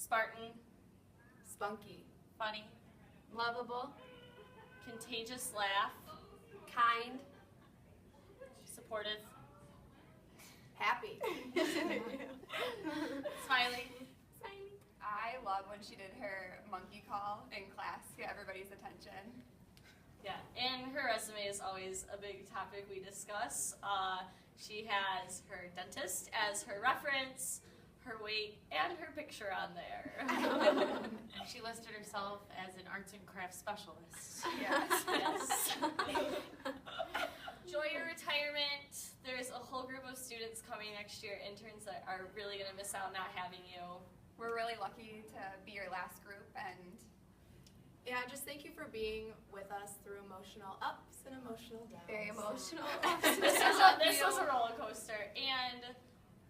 Spartan, spunky, funny, lovable, contagious laugh, kind, supportive, happy, smiling. I love when she did her monkey call in class to get everybody's attention. Yeah, and her resume is always a big topic we discuss. She has her dentist as her reference, her weight, and her picture on there. She listed herself as an arts and crafts specialist. Yes. Yes. Enjoy your retirement. There's a whole group of students coming next year, interns that are really going to miss out not having you. We're really lucky to be your last group, and yeah, just thank you for being with us through emotional ups and emotional downs. very emotional. This was a roller coaster, and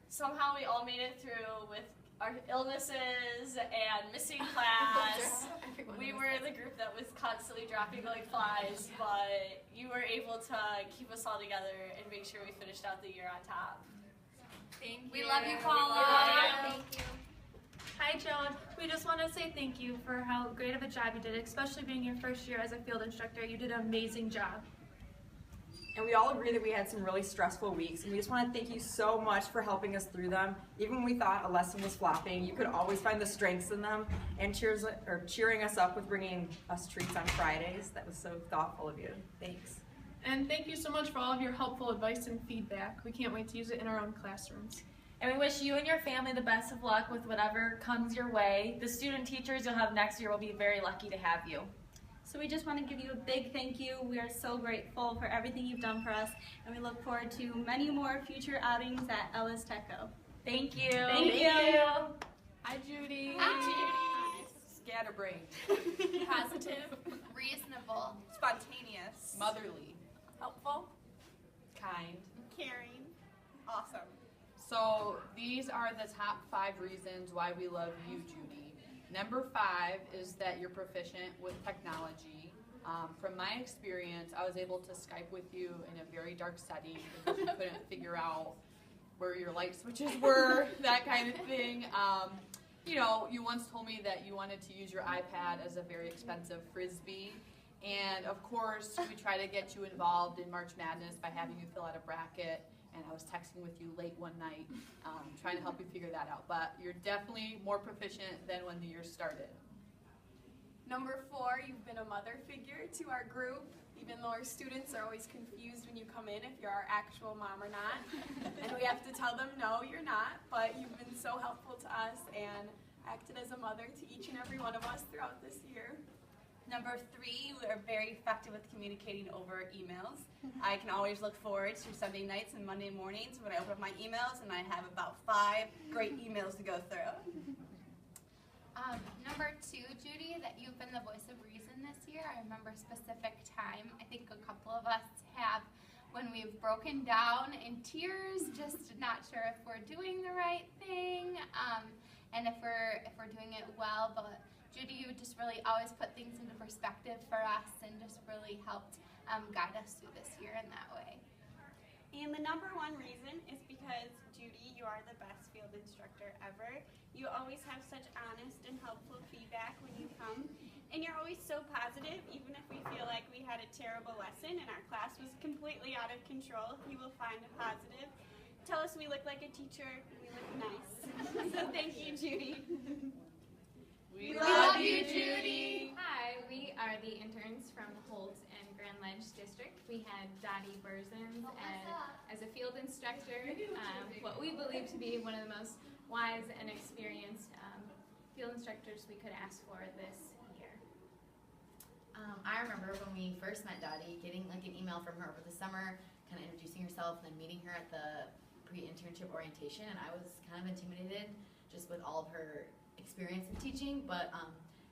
somehow we all made it through with our illnesses and missing class. We were the group that was constantly dropping like flies, but you were able to keep us all together and make sure we finished out the year on top. Thank you. We love you, Paula. Thank you. Hi, Joan. We just want to say thank you for how great of a job you did, especially being your first year as a field instructor. You did an amazing job. And we all agree that we had some really stressful weeks, and we just want to thank you so much for helping us through them. Even when we thought a lesson was flopping, you could always find the strengths in them, and cheering us up with bringing us treats on Fridays. That was so thoughtful of you. Thanks. And thank you so much for all of your helpful advice and feedback. We can't wait to use it in our own classrooms. And we wish you and your family the best of luck with whatever comes your way. The student teachers you'll have next year will be very lucky to have you. So we just want to give you a big thank you. We are so grateful for everything you've done for us, and we look forward to many more future outings at Ellis Techo. Thank you. Thank you. Hi, Judy. Hi, Judy. Scatterbrained. Positive, reasonable, spontaneous, Motherly. helpful, Kind. caring, awesome. So these are the top 5 reasons why we love you, Judy. Number 5 is that you're proficient with technology. From my experience, I was able to Skype with you in a very dark setting because you couldn't figure out where your light switches were, that kind of thing. You know, you once told me that you wanted to use your iPad as a very expensive Frisbee. And of course, we try to get you involved in March Madness by having you fill out a bracket. And I was texting with you late one night, trying to help you figure that out. But you're definitely more proficient than when the year started. Number 4, you've been a mother figure to our group, even though our students are always confused when you come in if you're our actual mom or not. And we have to tell them, no, you're not, but you've been so helpful to us and acted as a mother to each and every one of us throughout this year. Number 3, we are very effective with communicating over emails. I can always look forward to Sunday nights and Monday mornings when I open up my emails and I have about 5 great emails to go through. Number 2, Judy, that you've been the voice of reason this year. I remember a specific time, I think a couple of us have, when we've broken down in tears, just not sure if we're doing the right thing, and if we're doing it well, but Judy, you just really always put things into perspective for us and just really helped guide us through this year in that way. And the number 1 reason is because, Judy, you are the best field instructor ever. You always have such honest and helpful feedback when you come. And you're always so positive, even if we feel like we had a terrible lesson and our class was completely out of control, you will find a positive. Tell us we look like a teacher and we look nice. So thank you, Judy. We love you, Judy. Hi, we are the interns from Holt and Grand Ledge District. We had Dottie Burzens as a field instructor, what we believe to be one of the most wise and experienced field instructors we could ask for this year. I remember when we first met Dottie, getting like an email from her over the summer, kind of introducing herself, and then meeting her at the pre-internship orientation, and I was kind of intimidated just with all of her experience in teaching, but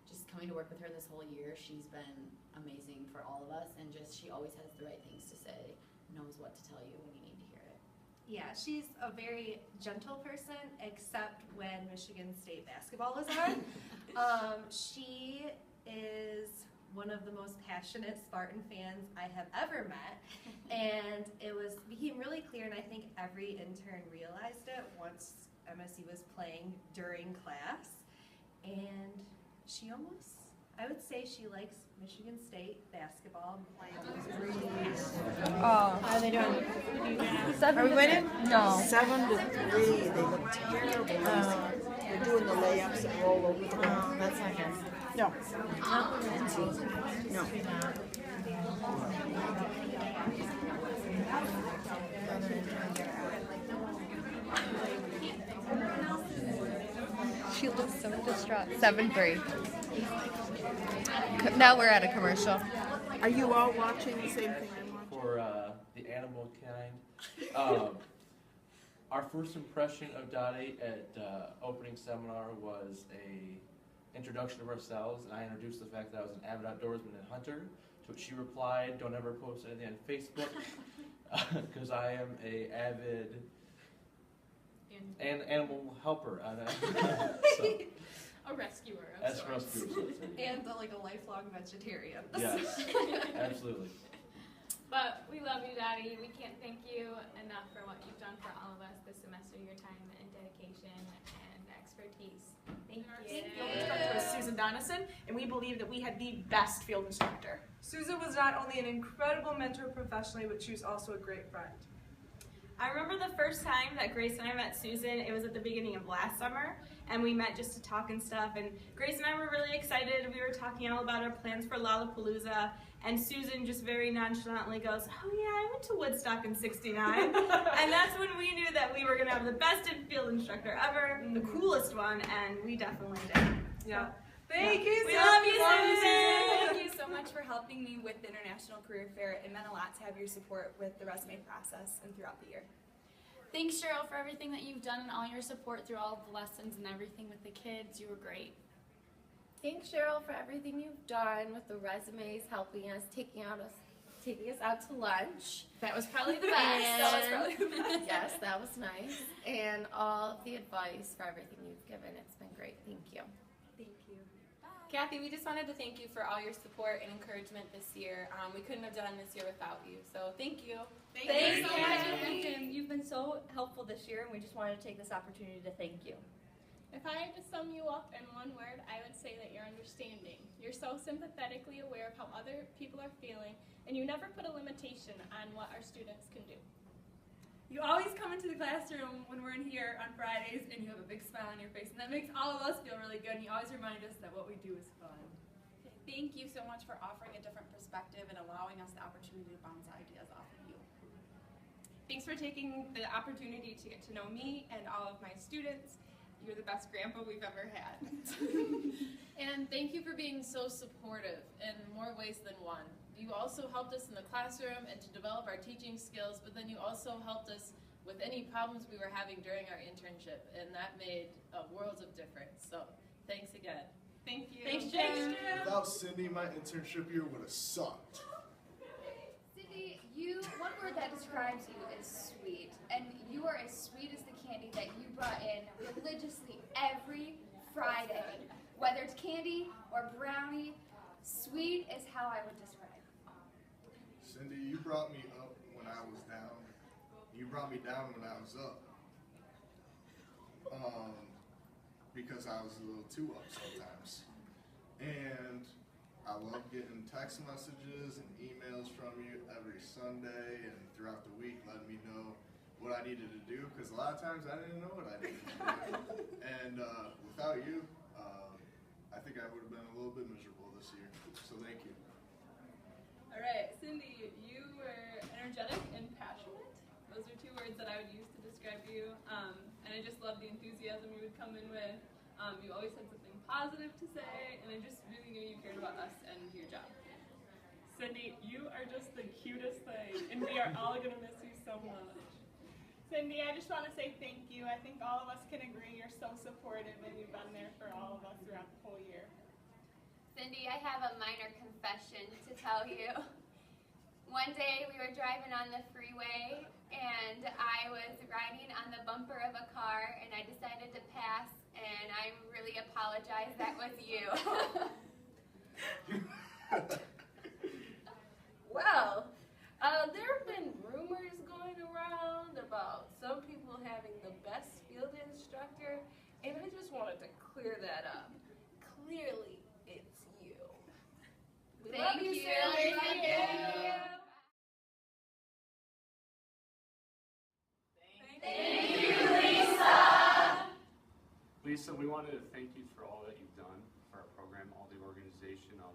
just coming to work with her this whole year, she's been amazing for all of us, and just she always has the right things to say, knows what to tell you when you need to hear it. Yeah, she's a very gentle person, except when Michigan State basketball was on. She is one of the most passionate Spartan fans I have ever met, and it became really clear, and I think every intern realized it once MSU was playing during class. and I would say she likes Michigan State basketball. Oh. How are they doing? 7 Are we winning? No. 7-3. They look terrible. They're doing the layups and roll over the ball. That's not good. No. No. She looks so distraught. 7-3. Now we're at a commercial. Are you all watching the same thing I'm watching? For the animal kind. Our first impression of Dottie at opening seminar was a introduction of ourselves, and I introduced the fact that I was an avid outdoorsman and hunter, to which she replied, "Don't ever post anything on Facebook, because I am a avid animal helper." So, a rescuer. as rescuer. And like a lifelong vegetarian. Yes, absolutely. But we love you, Daddy. We can't thank you enough for what you've done for all of us this semester, your time and dedication and expertise. Thank you. Field instructor was Susan Donison, and we believe that we had the best field instructor. Susan was not only an incredible mentor professionally, but she was also a great friend. I remember the first time that Grace and I met Susan, it was at the beginning of last summer, and we met just to talk and stuff, and Grace and I were really excited. We were talking all about our plans for Lollapalooza, and Susan just very nonchalantly goes, "Oh yeah, I went to Woodstock in '69." And that's when we knew that we were going to have the best field instructor ever, the coolest one, and we definitely did. Yeah. Thank you, We Susan. love you, Thank Susan. you so much for helping me with the International Career Fair. It meant a lot to have your support with the resume process and throughout the year. Thanks, Cheryl, for everything that you've done and all your support through all of the lessons and everything with the kids. You were great. Thanks, Cheryl, for everything you've done with the resumes, helping us, taking us out to lunch. That was probably the best. That was probably the best. Yes, that was nice. And all of the advice for everything you've given. It's been great. Thank you. Thank you. Kathy, we just wanted to thank you for all your support and encouragement this year. We couldn't have done this year without you, so thank you. Thanks so much. You've been so helpful this year, and we just wanted to take this opportunity to thank you. If I had to sum you up in one word, I would say that you're understanding. You're so sympathetically aware of how other people are feeling, and you never put a limitation on what our students can do. You always come into the classroom when we're in here on Fridays and you have a big smile on your face, and that makes all of us feel really good, and you always remind us that what we do is fun. Thank you so much for offering a different perspective and allowing us the opportunity to bounce ideas off of you. Thanks for taking the opportunity to get to know me and all of my students. You're the best grandpa we've ever had. And thank you for being so supportive in more ways than one. You also helped us in the classroom and to develop our teaching skills, but then you also helped us with any problems we were having during our internship, and that made worlds of difference. So thanks again. Thank you. Thanks, Jen. Without Cindy, my internship year would have sucked. Cindy, one word that describes you is sweet, and you are as sweet as the candy that you brought in religiously every Friday. Whether it's candy or brownie, sweet is how I would describe it. Cindy, you brought me up when I was down. You brought me down when I was up. Because I was a little too up sometimes. And I love getting text messages and emails from you every Sunday and throughout the week letting me know what I needed to do, because a lot of times I didn't know what I needed to do. And without you, I think I would have been a little bit miserable this year. So thank you. All right, Cindy, you were energetic and passionate. Those are two words that I would use to describe you. And I just love the enthusiasm you would come in with. You always had something positive to say, and I just really knew you cared about us and your job. Cindy, you are just the cutest thing, and we are all going to miss you so much. Cindy, I just want to say thank you. I think all of us can agree you're so supportive, and you've been there for all of us throughout the whole year. Cindy, I have a minor confession to tell you. One day we were driving on the freeway, and I was riding on the bumper of a car, and I decided to pass, and I really apologize. That was you. Well, there have been rumors going around about some people having the best field instructor, and I just wanted to clear that up. Thank you. Thank you. Thank you, Lisa. Lisa, we wanted to thank you for all that you've done for our program, all the organization of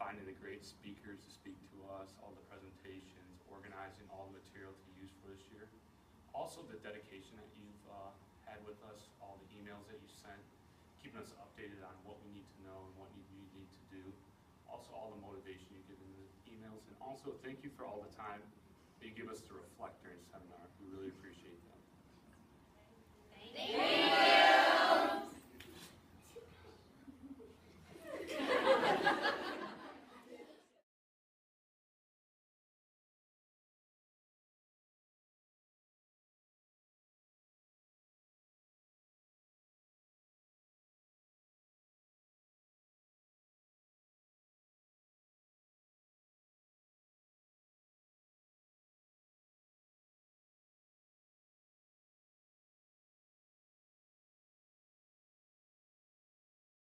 finding the great speakers to speak to us, all the presentations, organizing all the material to use for this year. Also the dedication that you've had with us, all the emails that you sent, keeping us updated on what we need to know and what we need to do. Also all the motivation you give in the emails, and also thank you for all the time that you give us to reflect during seminar. We really appreciate them. Thank you.